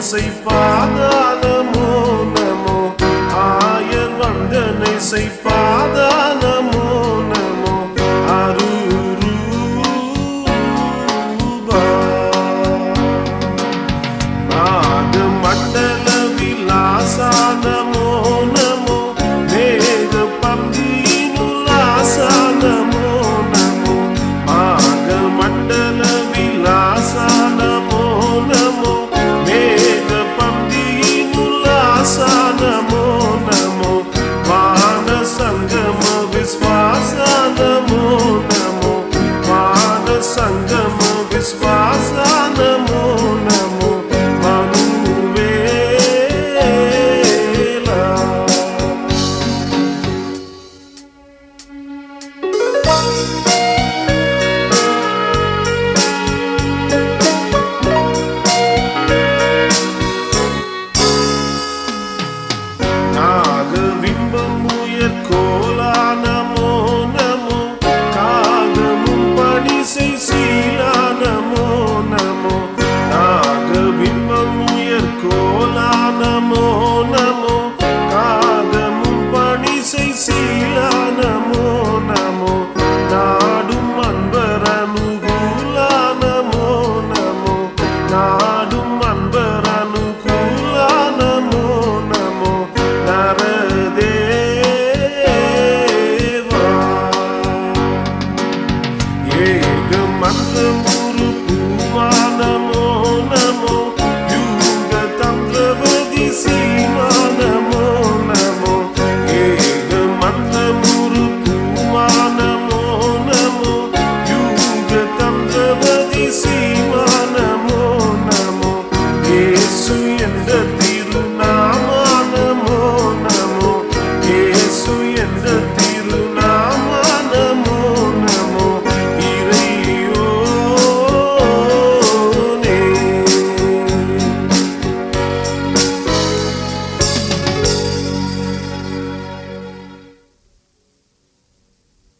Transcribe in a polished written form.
செய்ப்பாதா நமோ நமோ ஆயர் வந்தனை செய்ப்பாதா நமோ நமோ அரூரூபா நாக மண்டல விலாசா நமோ நமோ மேக பம்பினுலாசா நமோ நமோ நாக மண்டல விலாசா நமோ நமோ மேக பம்பினுலாசா நமோ நமோ வான சங்கம விஸ்வாசா நமோ நமோ வான சங்கம விஸ்வாசா நமோ நமோ மனுவேலா நாகவிம்பமுயர் கோலா நமோ நமோ காகமும் பணி செய் சீலா நமோ நமோ நாகவிம்பமுயர் கோலா நமோ நமோ காகமும் பணி செய் சீலா நமோ நமோ நாடும் அன்பர் அனுகூலா நமோ நமோ நாடும் அன்பர் அனுகூலா நமோ நமோ நரதேவா ஏக மந்திரமு